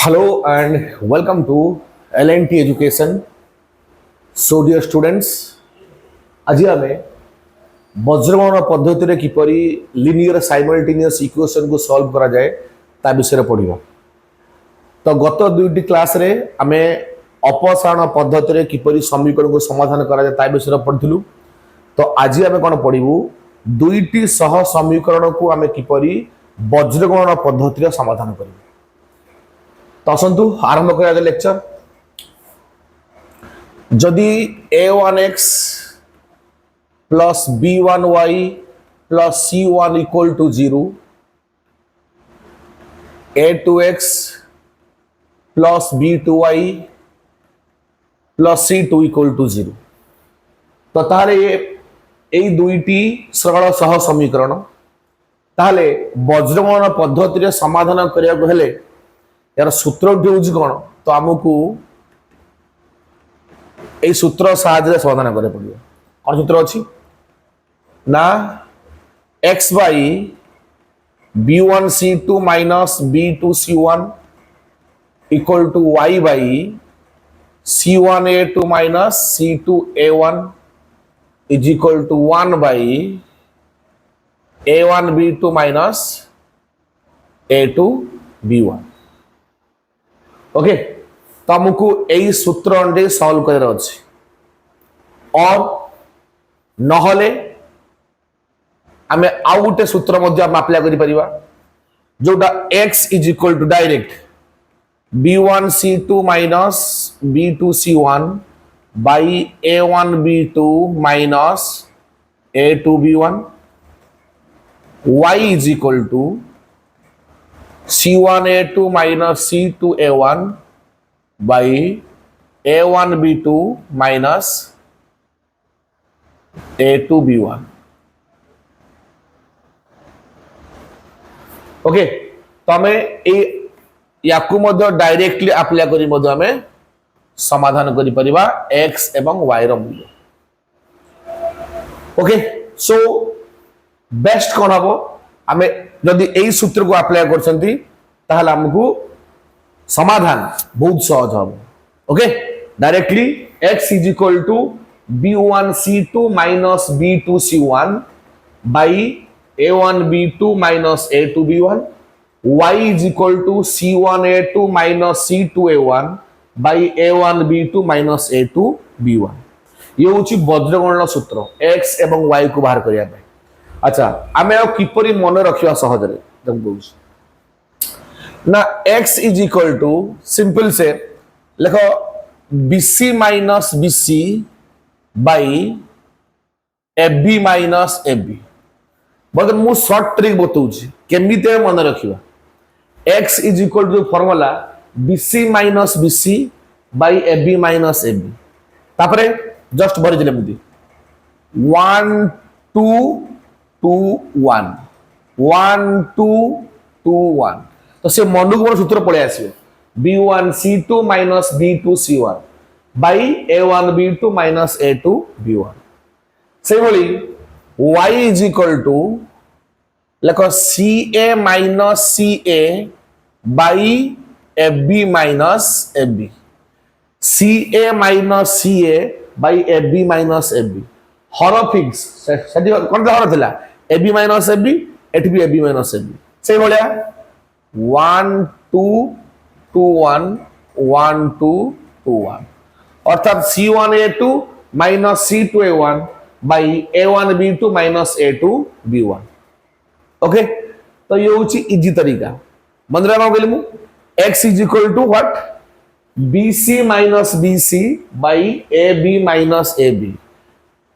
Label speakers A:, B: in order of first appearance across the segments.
A: Hello and welcome to LNT Education. So dear students, आज आम वज्रगणन पद्धति किपरि लिनियर साइमल्टेनियस इक्वेशन को सॉल्व करा जाए ता विषय पढ़िबा। तो गत दुईटी क्लास रे आमे अपसारण पद्धति रे किपरि समीकरण को समाधान करा जाए ता विषय पढ़िलु। तो आज आमे कोन पढ़िबु दुईटी सह समीकरण को आमे किपरि वज्रगणन पद्धति रे समाधान करिबु। तो आसतु आरंभ करा लेक्चर। जदि a1x plus b1y plus c1 equal to 0, a2x plus b2y plus c2 equal to 0, तो ताले ये दुईटी सरल सह समीकरण ताले वज्रगणन पद्धति रे समाधान करिया हेले यार सूत्र हूँ कौन, तो आमको यही सूत्र साहाय्य समाधान करें पड़ो। कौन सूत्र अच्छी ना x by b1c2 minus b2c1 equal to y by c1a2 minus c2a1 is equal to 1 by a1b2 minus a2b1। Okay, तो हमको यही सूत्र अंडे सॉल्व कर और नहले आमे आउ गोटे सूत्र मध्य हम अप्लाई करि परिबा जोटा x is equal to direct b1c2 minus b2c1 by a1b2 minus a2b1 y is equal to c1a2 minus c2a1 by a1b2 minus a2b1। Okay, तो हमें याकू मध्य डायरेक्टली अप्लाई करी मध्य हमें समाधान करि परिबा x एवं y रो मूल्य। ओके, सो बेस्ट कोन हबो हमें जदि यही सूत्र को अप्लाई करछंती ताहले हमकु समाधान बहुत सहज हम। Okay, directly x is equal to b1c2 minus b2c1 by a1b2 minus a2b1 y is equal to c1a2 minus c2a1 by a1b2 minus a2b1। ये होची वज्रगणन सूत्र x एवं y को बाहर करिया पे। अच्छा, आमे आ किपरि मन रखिया सहज रे देखो ना x is equal to simple से लिखो bc minus bc by ab minus ab। बदन मु शॉर्ट ट्रिक बताऊची केमिते मन रखिबा। x is equal to formula bc minus bc by ab minus ab तापरे जस्ट भरि दिले मुदी 1 2 2 1 1 2 2 1। तो से मन को सूत्र पड़े आसो b1c2 minus b2c1 by a1b2 minus a2b1। से भली y इज इक्वल टू लेखो ca minus ca by ab minus ab ca minus ca by ab minus ab हर फिक्स सेठी कोन हर थिला ab माइनस ab एठी भी ab माइनस ab से भलिया 1 2 2 1 1 2 2 1 अर्थात c1a2 minus c2a1 by a1b2 minus a2b1। Okay, तो ये होची इजी तरीका मन रखा गेली मु x is equal to what bc minus bc by ab minus ab।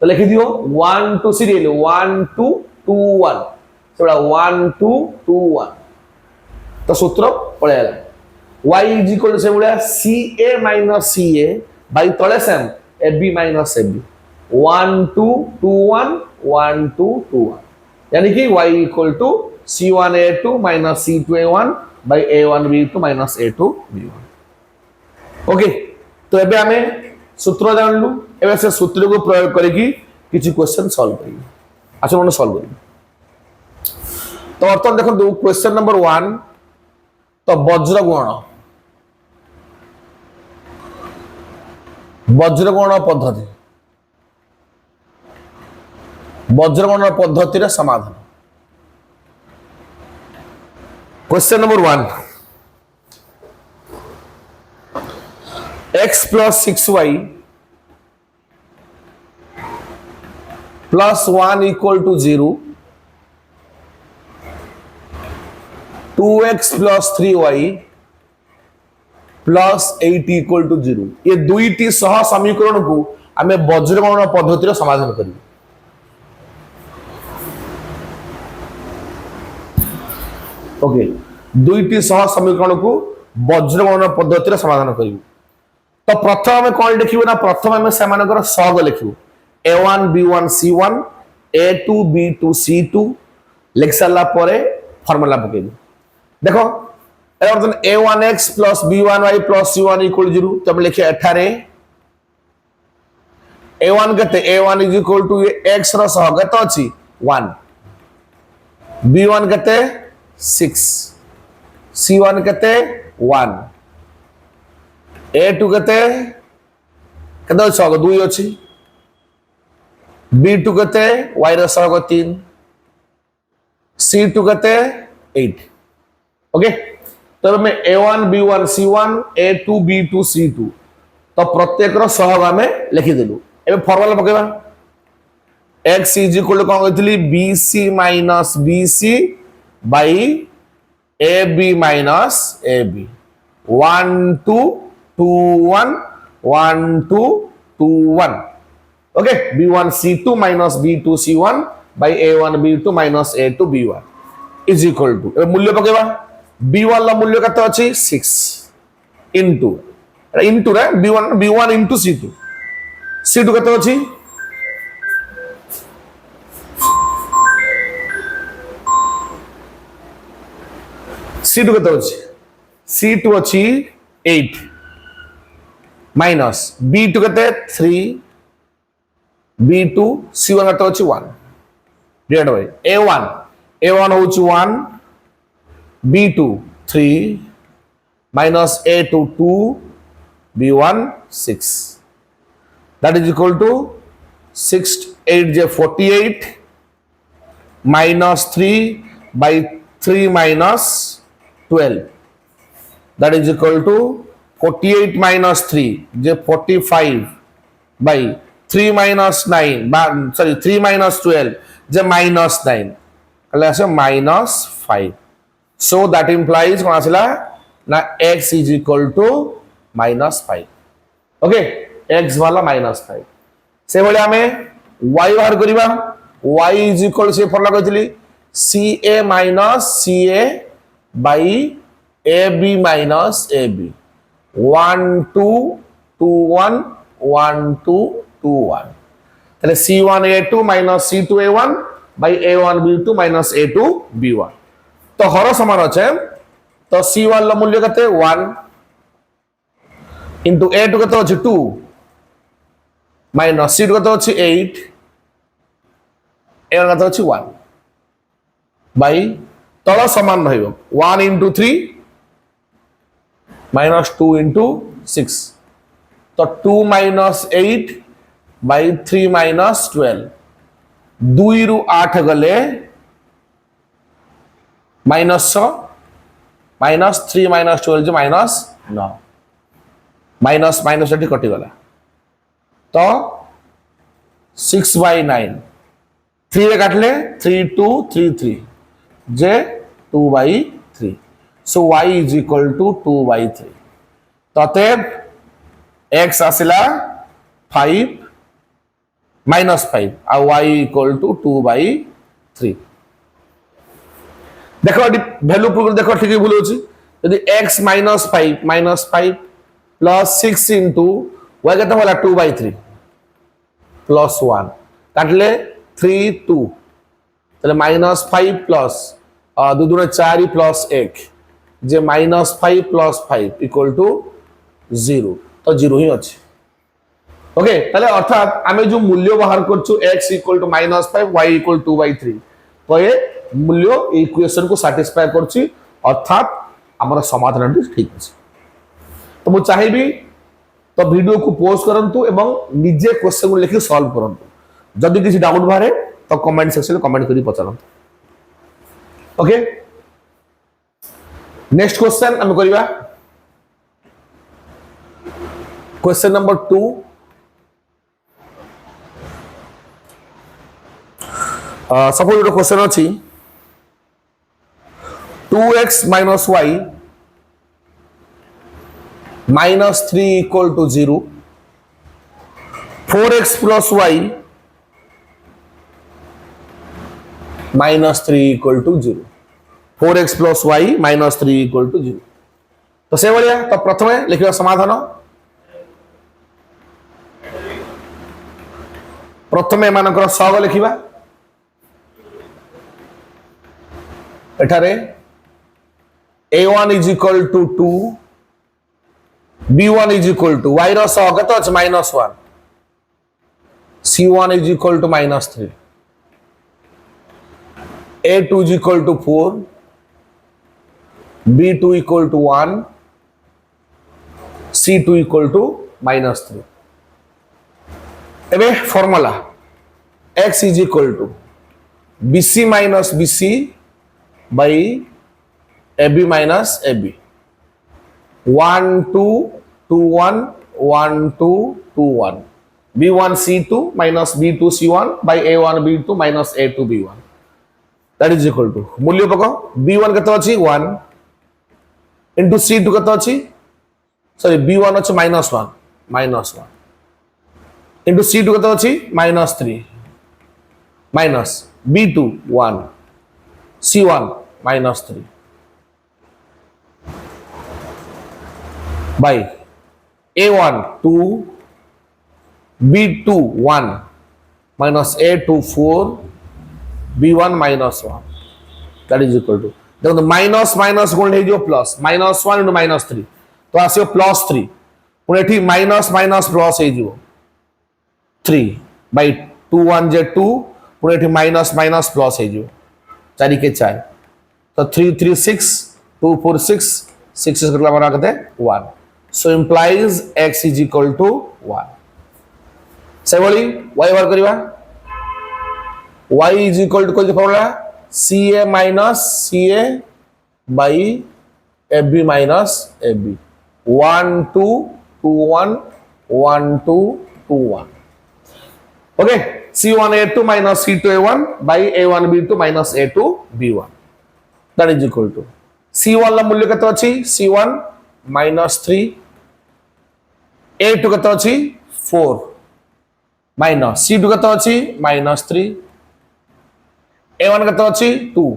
A: तो लिखि दियो 1 2 सीरियल 1 2 2 1 सेबड़ा 1 2 2 1। तो सूत्र पळे आला y इज इक्वल से बड़ा ca माइनस ca बाई तळे सेम ab माइनस ab 1 2 2 1 1 2 2 1 यानी कि y equal to c1a2 minus c2a1 by a1b2 minus a2b1। Okay, तो एबे हमें सूत्र जानलु एबे से सूत्र को प्रयोग करिकि किछि क्वेश्चन सॉल्व करियो। अच्छा मन सॉल्व करियो। तो अर्थात देखो क्वेश्चन नंबर 1 तो वज्रगुण वज्रगण पद्धति वज्रगण पद्धतिर समाधान question number 1 x plus 6y plus 1 equal to 0 2x plus 3y plus 8 equal to 0 ये दुईटी सह समीकरण को आमे वज्रगण पद्धतिर समाधान करियो ओके दुईटी सह समीकरण को वज्रगण पद्धतिर समाधान करियो तो प्रथम आमे कोन लिखिबो ना प्रथम आमे सेमानकर सहग लिखिबो a1 b1 c1 a2 b2 c2 लिख साला परे फार्मूला पकेबो देखो a1x plus b1y plus c1 equal to 0 तब लिखे अठारे a1 कहते a1 is equal to x रो सहगत अछि 1 b1 कहते 6 c1 कहते 1 a2 कहते सहग 2 अछि b2 कहते y रो सहग 3 c2 कहते 8 ओके तब में a1 b1 c1 a2 b2 c2 तो प्रत्येक रो सहग हमें लिखि देलु एबे फार्मूला पकेबा x is equal to कोन कहतली bc minus bc by ab minus ab 1 2 2 1 1 2 2 1 okay b1 c2 minus b2 c1 by a1 b2 minus a2 b1 is equal to एबे मूल्य पकेबा b1 ला मूल्य कत अछि 6 इनटू इनटू रे b1 इनटू c2 c2 कत अछि c2 कत अछि c2 अछि 8 माइनस b2 कत 3 b2 c1 कत अछि 1 डिवाइड बाय a1 होछि 1 b2 3 minus a2 2 b1 6 that is equal to 6 8 j 48 minus 3 by 3 minus 12 that is equal to 48 minus 3 j 45 by 3 minus 9 sorry 3 minus 12 j minus 9 कले आसे minus 5 so that implies कोन आसिला ना x is equal to minus 5 okay x वाला minus 5 से भले हमें y बाहर करिबा y is equal से formula कहतली ca minus ca by ab minus ab 1 2 2 1 1 2 2 1 তাহলে c1 a2 minus c2 a1 by a1 b2 minus a2 b1 तो हर समान अच्छे तो c1 ला मूल्य कते 1 into a2 कते अछि 2 minus c2 कते अछि 8 a1 कते अछि 1 by तळ समान रहइबो 1 into 3 minus 2 into 6 तो 2 minus 8 by 3 minus 12 2 रु 8 गले माइनस 6 माइनस 3 माइनस 12 जो माइनस 9 माइनस माइनस एटी कटि गला तो 6 by 9 3 रे काटले 3 2 3 3 जे 2 by 3 so y is equal to 2 by 3 तते x आसिला 5 minus 5 uh y equal to 2 by 3 देखो वैल्यू प्रूफ देखो ठीक भूल होची यदि x minus 5 plus 6 into y केते होला 2 by 3 plus 1 काटले 3 2 तले minus 5 plus 2 2 4 plus 1 J minus 5 plus 5 equal to 0 तो 0 ही अछि ओके तले अर्थात आमे जो मूल्य बाहर करछु x equal to minus 5 y equal to 2 by 3 तो ये मूल्य इक्वेशन को सैटिस्फाई करछि अर्थात हमर समाधान ठीक अछि तो मु चाहिबी तो वीडियो को पोस्ट करंतु एवं निजे क्वेश्चन को लिखि सॉल्व करंतु जदि किसी डाउट बारे तो कमेंट सेक्शन में कमेंट करी पचारंतु ओके नेक्स्ट क्वेश्चन हम करिवा क्वेश्चन नंबर 2 सपोज क्वेश्चन अच्छी 2x minus y minus 3 equal to 0 4x plus y minus 3 equal to 0 4x plus y minus 3 equal to 0 तो से भाया तो प्रथम लिखा समाधान प्रथम एम सहग लिखा एठारे a1 is equal to 2 b1 is equal to y रो सहग तो अछि -1 c1 is equal to -3 a2 is equal to 4 b2 equal to 1 c2 equal to -3 एबे formula x is equal to bc minus bc by ab minus ab 1 2 2 1 1 2 2 1 b1 c2 minus b2 c1 by a1 b2 minus a2 b1 that is equal to मूल्य पको b1 केतो अछि 1 into c2 केतो अछि sorry b1 अछि -1 into c2 केतो अछि -3 minus b2 1 c1 -3 by a1 2 b2 1 minus a2 4 b1 -1 that is equal to देखो minus minus गुण हे जो plus -1 into -3 तो आसियो +3 पुणे एठी माइनस माइनस प्लस हे जो 3 by 2 1 जे 2 पुणे एठी माइनस माइनस प्लस हे जो 4 के 4 तो 3 3 6 2 4 6 6 करला बना कते 1 so implies x is equal to 1 से बोली y बार करिवा y is equal to कोन formula ca minus ca by ab minus ab 1 2 2 1 1 2 2 1 okay c1 a2 minus c2 a1 by a1 b2 minus a2 b1 that is equal to c1 ला मूल्य केतो अछि c1 -3 a2 केतो अछि 4 minus c2 केतो अछि -3 a1 केतो अछि 2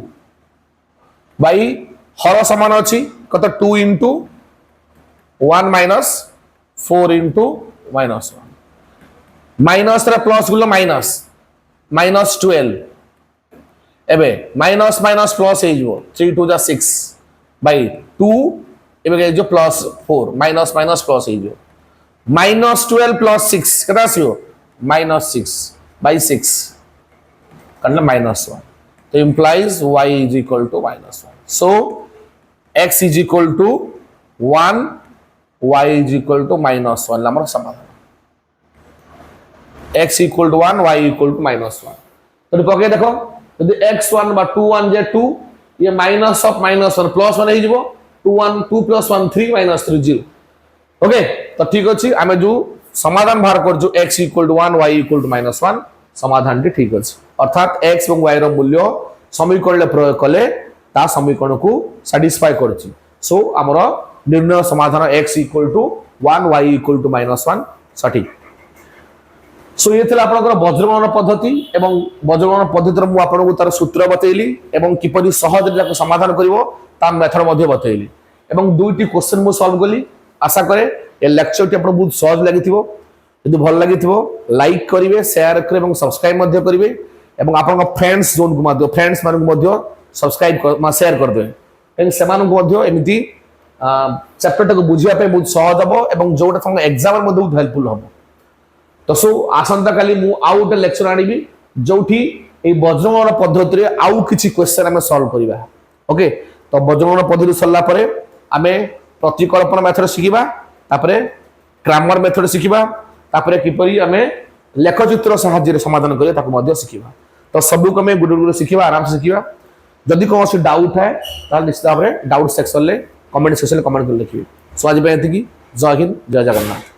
A: by हर समान अछि कतो 2 into 1 minus 4 into -1 minus रे plus गुलो minus -12 एबे माइनस माइनस प्लस हे जो 3 2 जा 6 by 2 एबे जो प्लस 4 माइनस माइनस प्लस हे जो -12 plus 6 केटा आसियो -6 by 6 कन्ना -1 तो implies y is equal to -1 so x is equal to 1 y is equal to -1 ला हमर समाधान x equal to 1 y equal to -1 तो पके देखो यदि x1 बा 2 1 जे 2 ये माइनस ऑफ -1 प्लस 1 हे जिवो 2 1 2 plus 1 3 -3 0 ओके तो ठीक अछि आमे जो समाधान बाहर कर जो x equal to 1 y equal to -1 समाधान टी ठीक अछि अर्थात x और y रो मूल्य समीकरण ले प्रयोग कले ता समीकरण को सैटिस्फाई करछि सो हमरो निर्णय समाधान x equal to 1 y equal to -1 सठिक सो ये थिला आपनकर वज्रगणन पद्धति एवं वज्रगणन पद्धति रो मु आपनको तार सूत्र बतैली एवं किपरि सहज रे समाधान करिवो ता मेथड मध्ये बतैली एवं दुईटी क्वेश्चन मु सॉल्व कली आशा करे ए लेक्चर टी आपन बहुत सहज लागिथिबो यदि भल लागिथिबो लाइक करिवे शेयर करिवे एवं सब्सक्राइब मध्ये करिवे एवं आपन फ्रेंड्स जोन को मध्ये फ्रेंड्स मान को मध्ये सब्सक्राइब कर शेयर कर देबे एवं समान को मध्ये एमिति चैप्टर को बुझिया पे बहुत सहज हबो एवं जोटा तुम एग्जाम मध्ये बहुत हेल्पफुल हबो तो सो आसंता काली मु आउट लेक्चर आनिबी जोठी ए वज्रगणन पद्धति रे आउ किछि क्वेश्चन हमें सॉल्व करिबा ओके तो वज्रगणन पद्धति सरला परे हमें प्रतिकल्पन मेथड शिखिबा तापरे ग्रामर मेथड शिखिबा तापर किपरि आमे लेखचित्र साहाय्य समाधान करिया ताको मध्ये शिखिबा तो सबु को मैं गुड गुड शिखिबा आराम से शिखिबा जदि कौन सी डाउट है ताल निश्चित भाव डाउट सेक्शन ले कमेंट सेक्शन ले कमेंट कर लिखिए सो आज पे एतिकी जय हिंद जय जगन्नाथ।